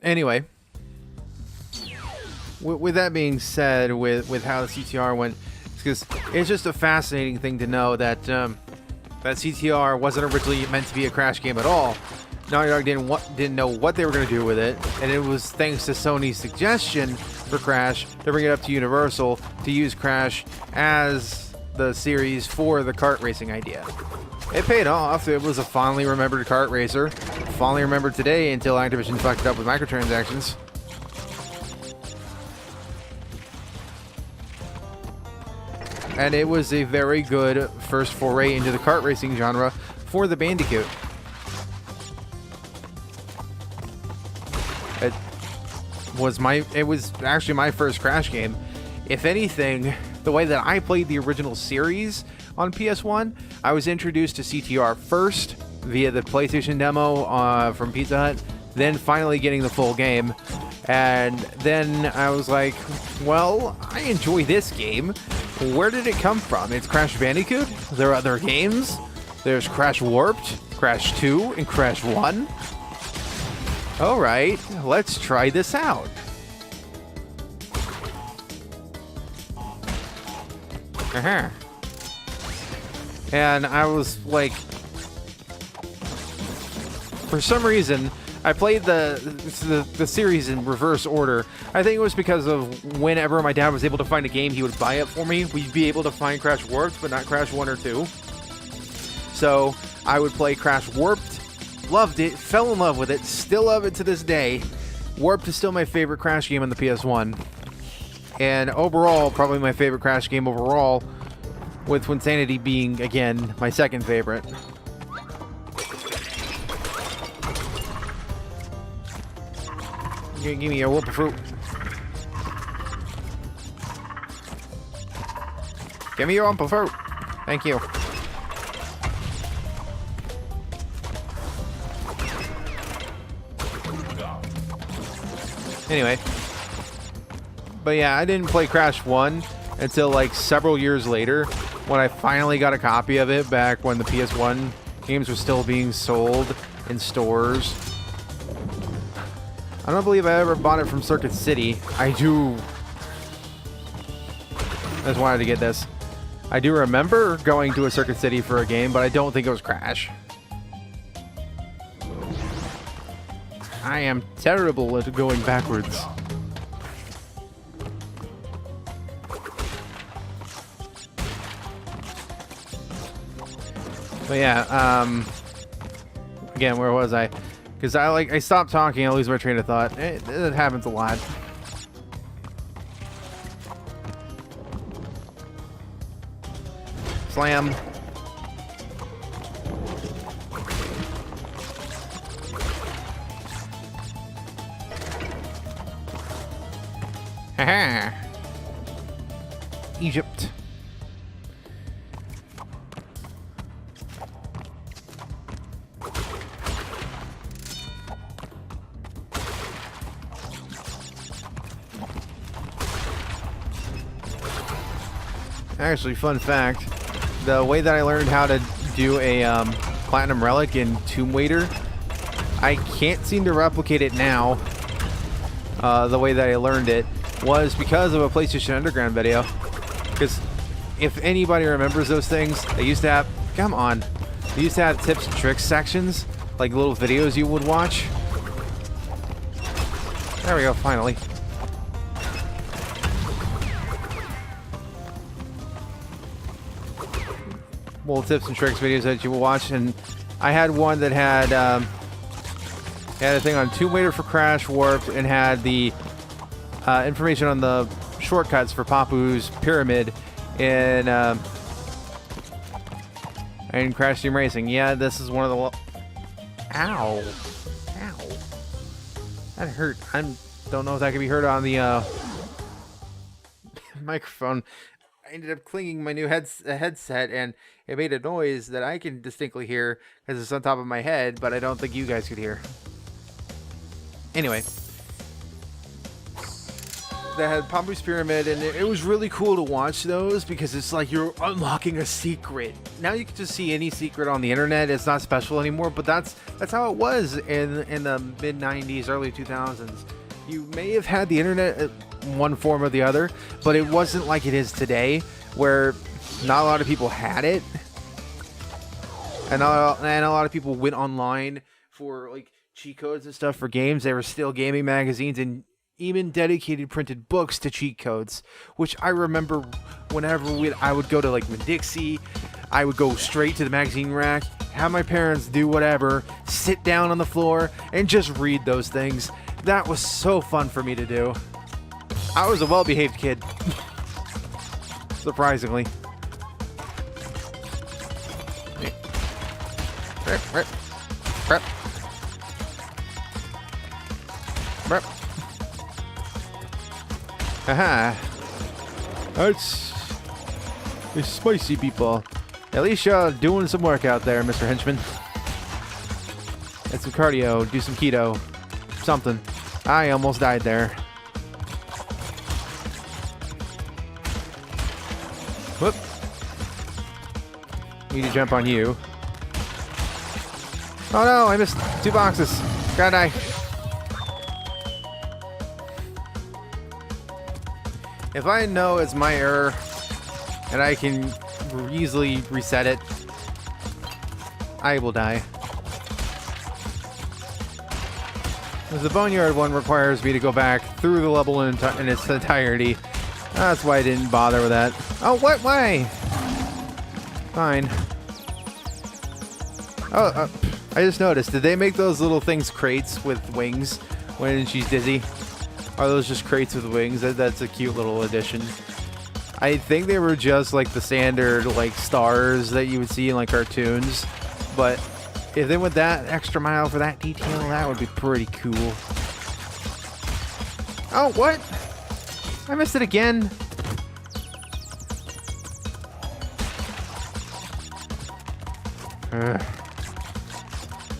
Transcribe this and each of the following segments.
Anyway, with that being said, with how the CTR went, because it's just a fascinating thing to know that that CTR wasn't originally meant to be a Crash game at all. Naughty Dog didn't know what they were going to do with it, and it was thanks to Sony's suggestion for Crash to bring it up to Universal to use Crash as the series for the kart racing idea. It paid off. It was a fondly remembered kart racer, fondly remembered today until Activision fucked it up with microtransactions. And it was a very good first foray into the kart racing genre for the Bandicoot. It was actually my first Crash game. If anything, the way that I played the original series on PS1, I was introduced to CTR first via the PlayStation demo from Pizza Hut, then finally getting the full game. And then I was like, well, I enjoy this game. Where did it come from? It's Crash Bandicoot? There are other games? There's Crash Warped, Crash 2, and Crash 1? Alright, let's try this out. And I was like, for some reason, I played the series in reverse order. I think it was because of whenever my dad was able to find a game, he would buy it for me. We'd be able to find Crash Warped, but not Crash 1 or 2. So I would play Crash Warped. Loved it, fell in love with it, still love it to this day. Warped is still my favorite Crash game on the PS1. And overall, probably my favorite Crash game overall, with Twinsanity being, again, my second favorite. Give me a whoop of fruit. Give me your whoop of fruit. Thank you. Anyway, but yeah, I didn't play Crash 1 until like several years later when I finally got a copy of it back when the PS1 games were still being sold in stores. I don't believe I ever bought it from Circuit City. I just wanted to get this. I do remember going to a Circuit City for a game, but I don't think it was Crash. I am terrible at going backwards. But yeah, again, where was I? Because I stopped talking, I lose my train of thought. It happens a lot. Slam. Haha. Egypt. Actually, fun fact, the way that I learned how to do a platinum relic in Tomb Raider, I can't seem to replicate it now. The way that I learned it was because of a PlayStation Underground video. Because if anybody remembers those things, they used to have, come on, they used to have tips and tricks sections, like little videos you would watch. There we go, finally. Little tips and tricks videos that you will watch, and I had one that had a thing on Tomb Raider for Crash Warped, and had the information on the shortcuts for Papu's Pyramid in Crash Team Racing. Yeah, this is one of the ow, that hurt. I don't know if that can be heard on the microphone. I ended up clinging my new headset, and it made a noise that I can distinctly hear because it's on top of my head, but I don't think you guys could hear. Anyway. that had Papu's Pyramid, and it was really cool to watch those because it's like you're unlocking a secret. Now you can just see any secret on the internet. It's not special anymore, but that's how it was in the mid 90s, early 2000s. You may have had the internet in one form or the other, but it wasn't like it is today, where not a lot of people had it, and a lot of people went online for like cheat codes and stuff for games. There were still gaming magazines and even dedicated printed books to cheat codes, which I remember whenever I would go to like Winn-Dixie, I would go straight to the magazine rack, have my parents do whatever, sit down on the floor, and just read those things. That was so fun for me to do. I was a well-behaved kid. Surprisingly. Haha. It's spicy, people. At least you're doing some work out there, Mr. Henchman. Get some cardio, do some keto. Something. I almost died there. Whoop. Need to jump on you. Oh no, I missed 2 boxes. Gotta die. If I know it's my error and I can easily reset it, I will die. Because the Boneyard one requires me to go back through the level in its entirety. That's why I didn't bother with that. Oh, what? Why? Fine. Oh, I just noticed. Did they make those little things crates with wings when she's dizzy? Are those just crates with wings? That's a cute little addition. I think they were just like the standard like stars that you would see in like cartoons. But if they went that extra mile for that detail, that would be pretty cool. Oh, what? I missed it again.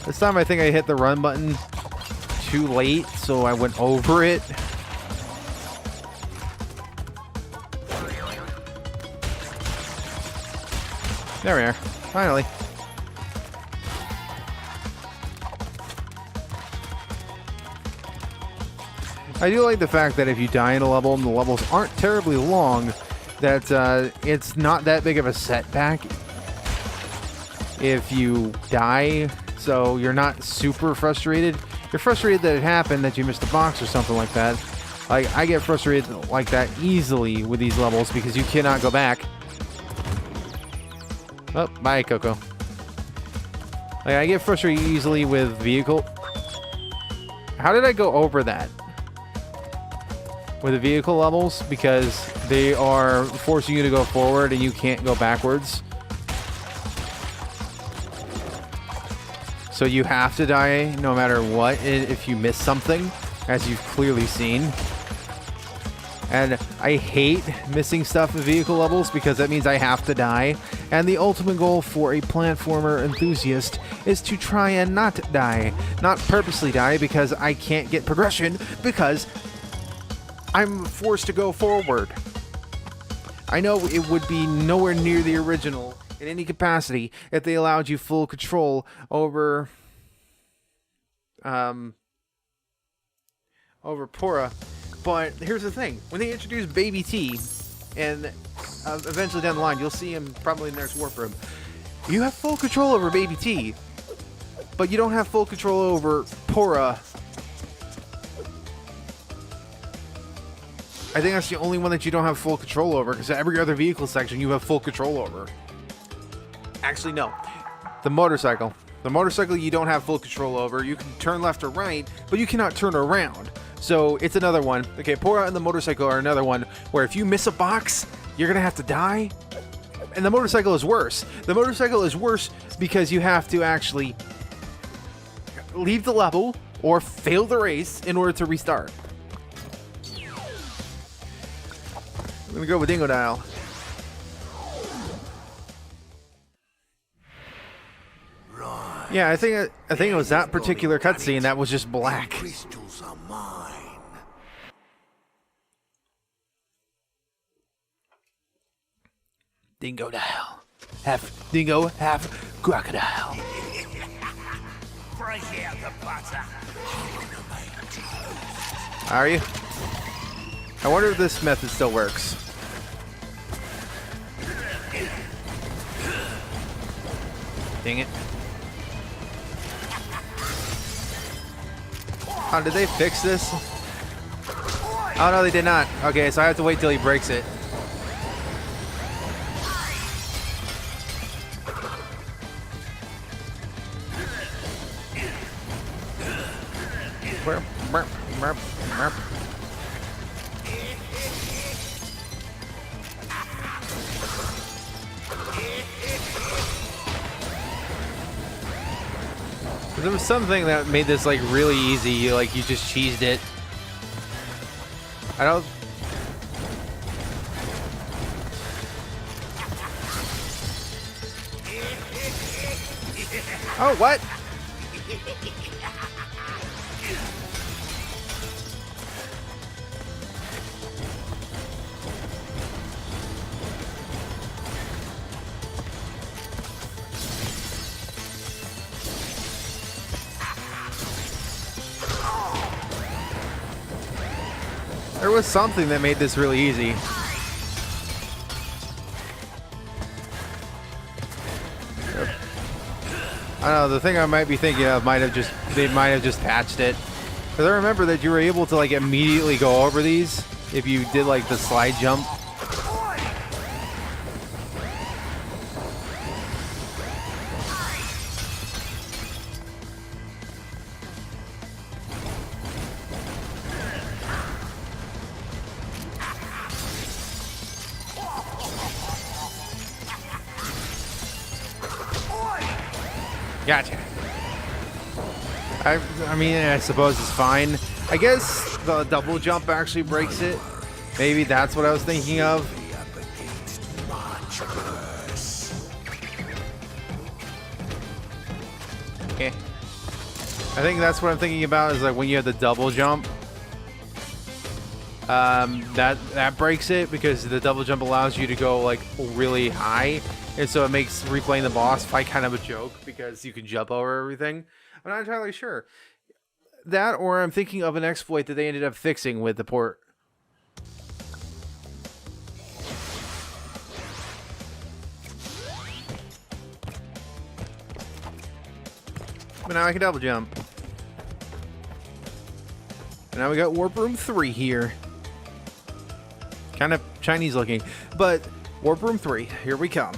This time I think I hit the run button too late, so I went over it. There we are. Finally. I do like the fact that if you die in a level and the levels aren't terribly long, that it's not that big of a setback if you die, so you're not super frustrated. You're frustrated that it happened, that you missed a box or something like that. Like, I get frustrated like that easily with these levels because you cannot go back. Oh, bye, Coco. Like, I get frustrated easily with vehicle. How did I go over that? With the vehicle levels, because they are forcing you to go forward and you can't go backwards. So you have to die no matter what if you miss something, as you've clearly seen. And I hate missing stuff in vehicle levels because that means I have to die. And the ultimate goal for a platformer enthusiast is to try and not die. Not purposely die because I can't get progression because I'm forced to go forward. I know it would be nowhere near the original in any capacity if they allowed you full control over Pora. But here's the thing: when they introduce Baby T, and eventually down the line you'll see him probably in the next warp room, you have full control over Baby T, but you don't have full control over Pora. I think that's the only one that you don't have full control over, because every other vehicle section you have full control over. Actually, no. The motorcycle. The motorcycle you don't have full control over. You can turn left or right, but you cannot turn around. So it's another one. Okay, Pora and the motorcycle are another one where if you miss a box, you're going to have to die. And the motorcycle is worse. The motorcycle is worse because you have to actually leave the level or fail the race in order to restart. I'm going to go with Dingodile. Yeah, I think it was that particular cutscene that was just black. Crystals are mine. Dingodile. Half dingo, half crocodile. Break out the butter. Are you? I wonder if this method still works. Dang it. Oh, did they fix this? Oh, no, they did not. Okay, so I have to wait till he breaks it. Burp, burp, burp, burp. There was something that made this like really easy, like you just cheesed it. I don't... Oh, what? There was something that made this really easy. I don't know, the thing I might be thinking of they might have just patched it. Because I remember that you were able to like immediately go over these if you did like the slide jump. Gotcha. I mean, I suppose it's fine. I guess the double jump actually breaks it. Maybe that's what I was thinking of. Okay. I think that's what I'm thinking about is like when you have the double jump. That breaks it because the double jump allows you to go like really high. And so it makes replaying the boss fight kind of a joke because you can jump over everything. I'm not entirely sure. That or I'm thinking of an exploit that they ended up fixing with the port. But now I can double jump. And now we got Warp Room 3 here. Kind of Chinese looking. But Warp Room 3, here we come.